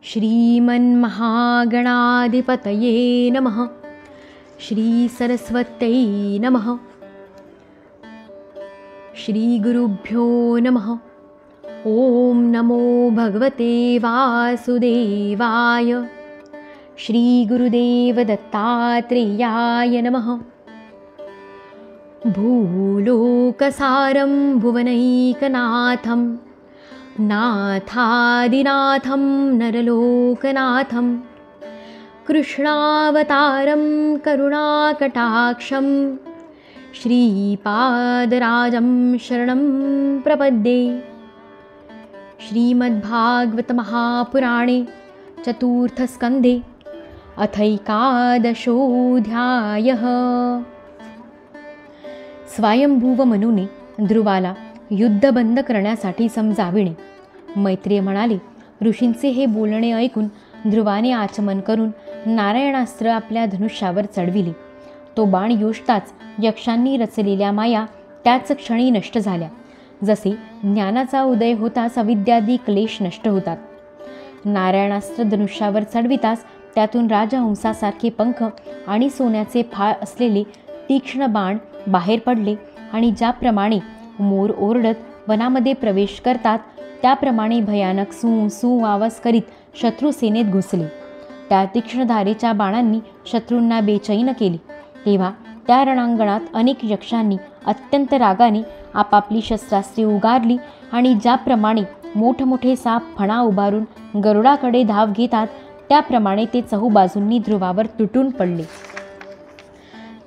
श्रीमन्महागणाधिपतये नमः। श्रीसरस्वत्यै नमः। श्रीगुरुभ्यो नमः। ॐ नमो भगवते वासुदेवाय। श्रीगुरुदेव दत्तात्रेयाय नमः। भूलोकसारं भुवनैकनाथं नाथादिनाथं नरलोकनाथं कृष्णावतारं करुणाकटाक्षं श्रीपादराजं शरणं प्रपद्ये। श्रीमद्भागवतमहापुराणे चतुर्थस्कन्धे अथैकादशोऽध्यायः। स्वयंभुव मनुने ध्रुवाला युद्ध बंद करण्यासाठी समजाविणे। मैत्रेय म्हणाले, ऋषींचे हे बोलणे ऐकून ध्रुवाने आचमन करून नारायणास्त्र आपल्या धनुष्यावर चढविले. तो बाण योजताच यक्षांनी रचलेल्या माया त्याच क्षणी नष्ट झाल्या. जसे ज्ञानाचा उदय होताच अविद्यादी क्लेश नष्ट होतात. नारायणास्त्र धनुष्यावर चढविताच त्यातून राजहंसासारखे पंख आणि सोन्याचे फाळ असलेले तीक्ष्ण बाण बाहेर पडले आणि ज्याप्रमाणे मोर ओरडत वनामध्ये प्रवेश करतात त्याप्रमाणे भयानक सू सू आवाज करीत शत्रुसेनेत घुसले. त्या तीक्ष्ण धारेच्या बाणांनी शत्रूंना बेचैन केले. तेव्हा त्या रणांगणात अनेक यक्षांनी अत्यंत रागाने आपापली शस्त्रास्त्रे उगारली आणि ज्याप्रमाणे मोठमोठे साप फणा उभारून गरुडाकडे धाव घेतात त्याप्रमाणे ते चहूबाजूंनी ध्रुवावर तुटून पडले.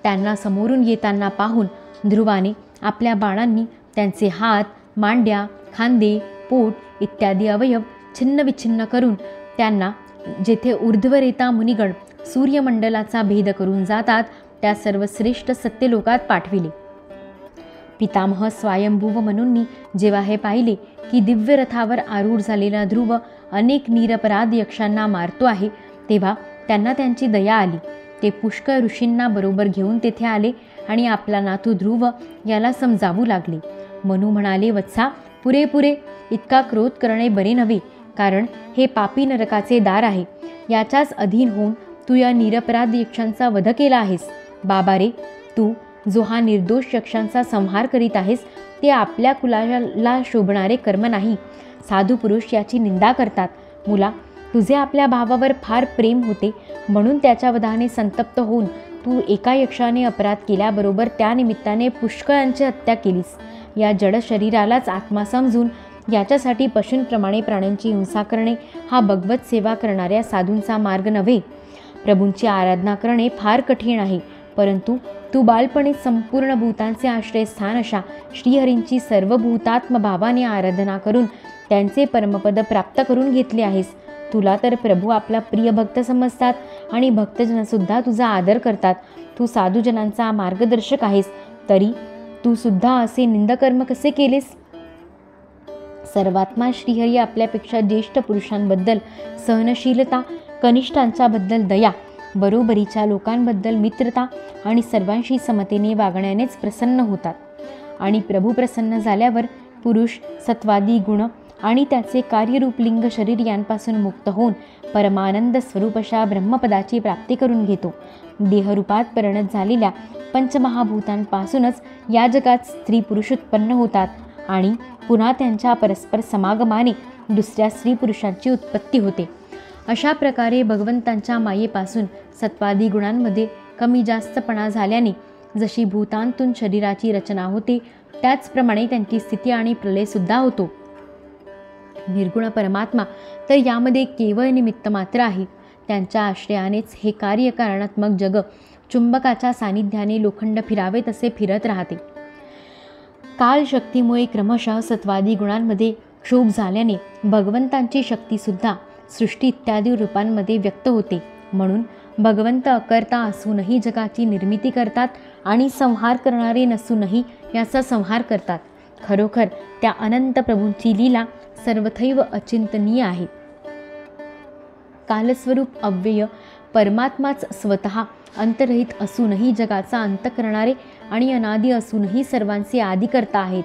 त्यांना समोरून येताना पाहून ध्रुवाने आपल्या बाणांनी त्यांचे हात, मांड्या, खांदे, पोट इत्यादी अवयव छिन्नविच्छिन्न करून त्यांना जेथे ऊर्ध्वरेता मुनिगण सूर्यमंडलाचा भेद करून जातात त्या सर्वश्रेष्ठ सत्यलोकात पाठविले. पितामह स्वयंभुव मनुंनी जेव्हा हे पाहिले की दिव्य रथावर आरूढ झालेला ध्रुव अनेक निरपराध यक्षांना मारतो आहे, तेव्हा त्यांना त्यांची दया आली. ते पुष्कळ ऋषींना बरोबर घेऊन तेथे आले आणि आपला नातू ध्रुव याला समजावू लागले. मनु म्हणाले, वत्सा, पुरे इतका क्रोध करणे बरे नव्हे, कारण हे पापी नरकाचे दार आहे. याच्याच अधीन होऊन तू या निरपराध यक्षांचा वध केला आहेस. बाबा रे, तू जो हा निर्दोष यक्षांचा संहार करीत आहेस ते आपल्या कुलाला शोभणारे कर्म नाही. साधू पुरुष याची निंदा करतात. मुला, तुझे आपल्या भावावर फार प्रेम होते म्हणून त्याच्या वधाने संतप्त होऊन तू एका यक्षाने अपराध केल्याबरोबर त्या निमित्ताने पुष्कळांची हत्या केलीस. या जड शरीरालाच आत्मा समजून याच्यासाठी पशूंप्रमाणे प्राण्यांची हिंसा करणे हा भगवत सेवा करणाऱ्या साधूंचा मार्ग नव्हे. प्रभूंची आराधना करणे फार कठीण आहे, परंतु तू बालपणी संपूर्ण भूतांचे आश्रयस्थान अशा श्रीहरींची सर्वभूतात्म भावाने आराधना करून त्यांचे परमपद प्राप्त करून घेतले आहेस. तुला तर प्रभू आपला प्रिय भक्त समजतात आणि भक्तजनसुद्धा तुझा आदर करतात. तू साधूजनांचा मार्गदर्शक आहेस, तरी तू सुद्धा असे निंदकर्म कसे केलेस? सर्वात्मा श्रीहरी आपल्यापेक्षा ज्येष्ठ पुरुषांबद्दल सहनशीलता, कनिष्ठांच्याबद्दल दया, बरोबरीच्या लोकांबद्दल मित्रता आणि सर्वांशी समतेने वागण्यानेच प्रसन्न होतात. आणि प्रभू प्रसन्न झाल्यावर पुरुष सत्वादी गुण आणि त्याचे कार्यरूप लिंग शरीर यांपासून मुक्त होऊन परमानंद स्वरूप अशा ब्रह्मपदाची प्राप्ती करून घेतो. देहरूपात परिणत झालेल्या पंचमहाभूतांपासूनच या जगात स्त्री पुरुष उत्पन्न होतात आणि पुन्हा त्यांच्या परस्पर समागमाने दुसऱ्या स्त्री पुरुषांची उत्पत्ती होते. अशा प्रकारे भगवंतांच्या मायेपासून सत्वादी गुणांमध्ये कमी जास्तपणा झाल्याने जशी भूतांतून शरीराची रचना होते त्याचप्रमाणे त्यांची स्थिती आणि प्रलयसुद्धा होतो. निर्गुण परमात्मा तर यामध्ये केवळ निमित्त मात्र आहे. त्यांच्या आश्रयानेच हे कार्यकारणात्मक जग चुंबकाच्या सानिध्याने लोखंड फिरावे तसे फिरत राहते. कालशक्तीमुळे क्रमशः सत्वादी गुणांमध्ये क्षोभ झाल्याने भगवंतांची शक्तीसुद्धा सृष्टी इत्यादी रूपांमध्ये व्यक्त होते. म्हणून भगवंत अकर्ता असूनही जगाची निर्मिती करतात आणि संहार करणारे नसूनही याचा संहार करतात. खरोखर त्या अनंत प्रभूंची लीला सर्वथैव अचिंतनीय आहे. कालस्वरूप अव्यय परमात्माच स्वतः अंतरहित असूनही जगाचा अंत करणारे आणि अनादी असूनही सर्वांचे आदी करता आहेत.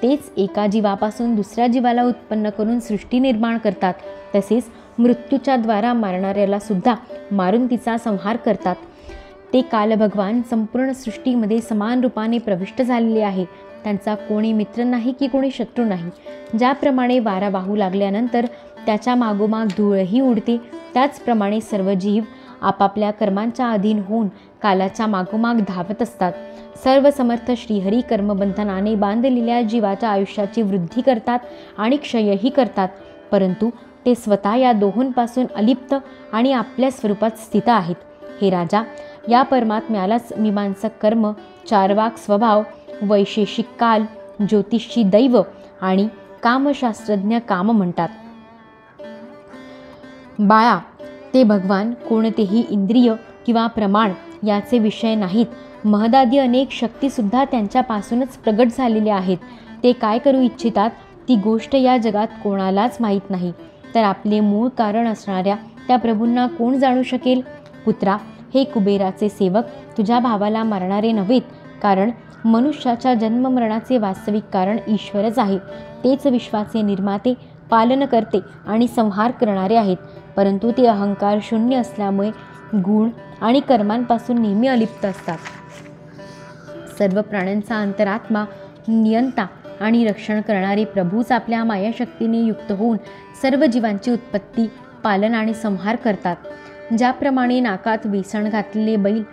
तेच एका जीवापासून दुसऱ्या जीवाला उत्पन्न करून सृष्टी निर्माण करतात तसेच मृत्यूच्या द्वारा मारणाऱ्याला सुद्धा मारून तिचा संहार करतात. ते काल भगवान संपूर्ण सृष्टीमध्ये समान रूपाने प्रविष्ट झालेले आहे. त्यांचा कोणी मित्र नाही की कोणी शत्रू नाही. ज्याप्रमाणे वारा वाहू लागल्यानंतर त्याच्या मागोमाग धूळही उडते, त्याचप्रमाणे सर्व जीव आपापल्या कर्मांच्या अधीन होऊन कालाच्या मागोमाग धावत असतात. सर्व समर्थ श्रीहरी कर्मबंधनाने बांधलेल्या जीवाच्या आयुष्याची वृद्धी करतात आणि क्षयही करतात, परंतु ते स्वतः या दोहोंपासून अलिप्त आणि आपल्या स्वरूपात स्थित आहेत. हे राजा, या परमात्म्यालाच मीमांसक कर्म, चारवाक स्वभाव, वैशेषिक काल, ज्योतिषी दैव आणि कामशास्त्रज्ञ काम म्हणतात. बाळा, ते भगवान कोणतेही इंद्रिय किंवा प्रमाण याचे विषय नाहीत. महदादी अनेक शक्तीसुद्धा त्यांच्यापासूनच प्रगट झालेल्या आहेत. ते काय करू इच्छितात ती गोष्ट या जगात कोणालाच माहीत नाही. तर आपले मूळ कारण असणाऱ्या त्या प्रभूंना कोण जाणू शकेल? पुत्रा, हे कुबेराचे सेवक तुझ्या भावाला मारणारे नव्हेत, कारण मनुष्याच्या जन्ममरणाचे वास्तविक कारण ईश्वरच आहे. तेच विश्वाचे निर्माते, पालन करते आणि संहार करणारे आहेत, परंतु ते अहंकार शून्य असल्यामुळे गुण आणि कर्मांपासून नेहमी अलिप्त असतात. सर्व प्राण्यांचा अंतरात्मा, नियंता आणि रक्षण करणारे प्रभूच आपल्या मायाशक्तीने युक्त होऊन सर्व जीवांची उत्पत्ती, पालन आणि संहार करतात. ज्याप्रमाणे नाकात वेसण घातलेले बैल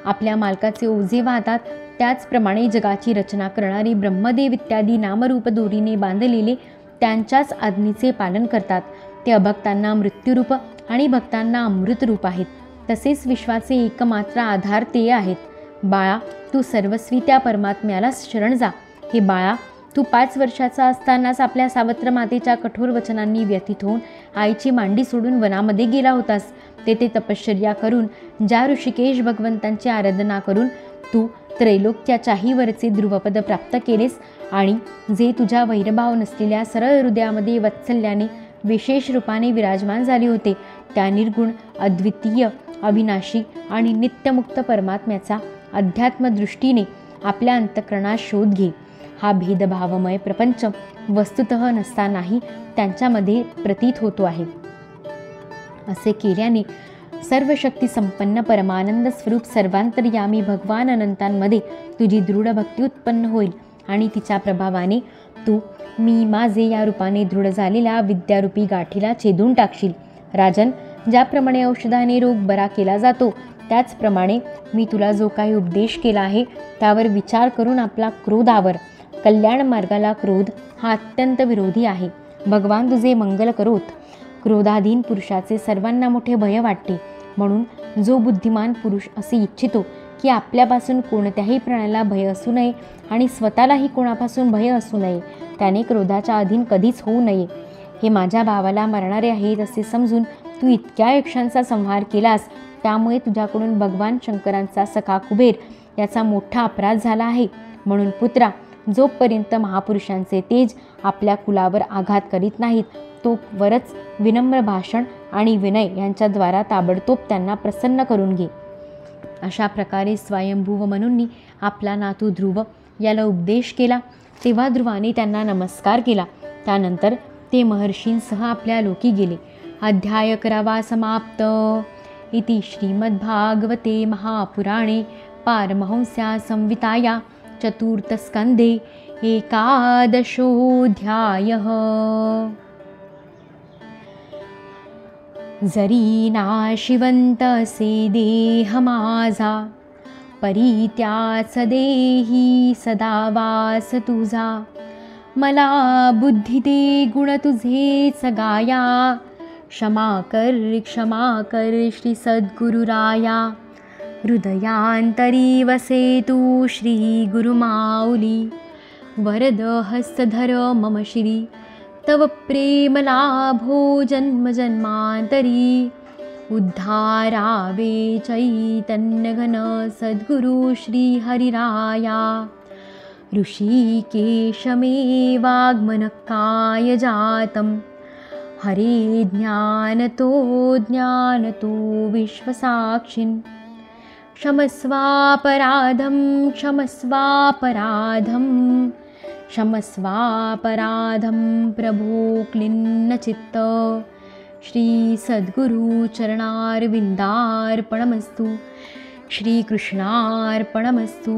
आपल्या मालकाचे ओझे वाहतात, त्याचप्रमाणे जगाची रचना करणारे ब्रह्मदेव इत्यादी नामरूप दोरीने बांधलेले त्यांच्याच आज्ञेचे पालन करतात. ते अभक्तांना मृत्यूरूप आणि भक्तांना अमृतरूप आहेत. तसेच विश्वाचे एकमात्र आधार ते आहेत. बाळा, तू सर्वस्वी त्या परमात्म्यालाच शरण जा. हे बाळा, तू 5 वर्षाचा असतानाच आपल्या सावत्र मातेच्या कठोर वचनांनी व्यथित होऊन आईची मांडी सोडून वनामध्ये गेला होतास. तेथे तपश्चर्या करून, ज्या ऋषिकेश भगवंतांची आराधना करून तू त्रैलोक्याच्याही वरचे ध्रुवपद प्राप्त केलेस आणि जे तुझ्या वैरभाव नसलेल्या सरळ हृदयामध्ये वात्सल्याने विशेष रूपाने विराजमान झाले होते, त्या निर्गुण, अद्वितीय, अविनाशी आणि नित्यमुक्त परमात्म्याचा अध्यात्मदृष्टीने आपल्या अंतःकरणात शोध घे. हा भेदभावमय प्रपंच वस्तुतः नसतानाही त्यांच्यामध्ये प्रतीत होतो आहे. असे केल्याने सर्व शक्ती संपन्न परमानंद स्वरूप सर्वांतर्यामी भगवान अनंतांमध्ये तुझी दृढ भक्ती उत्पन्न होईल आणि तिच्या प्रभावाने तू मी माझे या रूपाने दृढ झालेल्या विद्यारूपी गाठीला छेदून टाकशील. राजन, ज्याप्रमाणे औषधाने रोग बरा केला जातो, त्याचप्रमाणे मी तुला जो काही उपदेश केला आहे त्यावर विचार करून आपला क्रोध आवर. कल्याण मार्गाला क्रोध हा अत्यंत विरोधी आहे. भगवान तुझे मंगल करोत. क्रोधाधीन पुरुषाचे सर्वांना मोठे भय वाटते. म्हणून जो बुद्धिमान पुरुष असे इच्छितो की आपल्यापासून कोणत्याही प्राण्याला भय असू नये आणि स्वतःलाही कोणापासून भय असू नये, त्याने क्रोधाच्या अधीन कधीच होऊ नये. हे माझ्या भावाला मारणारे आहेत असे समजून तू इतक्या यक्षांचा संहार केलास, त्यामुळे तुझ्याकडून भगवान शंकरांचा सखा कुबेर याचा मोठा अपराध झाला आहे. म्हणून पुत्रा, जोपर्यंत महापुरुषांचे तेज आपल्या कुलावर आघात करीत नाहीत, तोवरच विनम्र भाषण आणि विनय यांच्याद्वारा ताबडतोब त्यांना प्रसन्न करून घे. अशा प्रकारे स्वयंभुव मनूंनी आपला नातू ध्रुव याला उपदेश केला. तेव्हा ध्रुवाने त्यांना नमस्कार केला. त्यानंतर ते महर्षींसह आपल्या लोकी गेले. अध्याय 11 समाप्त. इति श्रीमद्भागवते महापुराणे पारमहंस्या संहिताया चतुर्थस्कंधे 11ोऽध्यायः. जरी नाशिवंत असे देह माझा, परित्याच देही सदा वास तुझा. मला बुद्धी दे गुण तुझेच गाया, क्षमा कर श्री सद्गुरुराया. हृदयांतरी वसे तू श्री गुरुमाऊली, वरद हस्तधर मम श्री. तव प्रेम लाभो जन्म जन्मांतरी, उद्धारावे चैतन्य घन सद्गुरु श्री हरिराया. ऋषिकेश मे वाग्मनकाय जातं, हरे ज्ञानतो विश्वसाक्षिन्. क्षमस्वापराधं प्रभो क्लिन्न चित्त. श्री सद्गुरु चरणारविंदार्पणमस्तु. श्रीकृष्णार्पणमस्तु.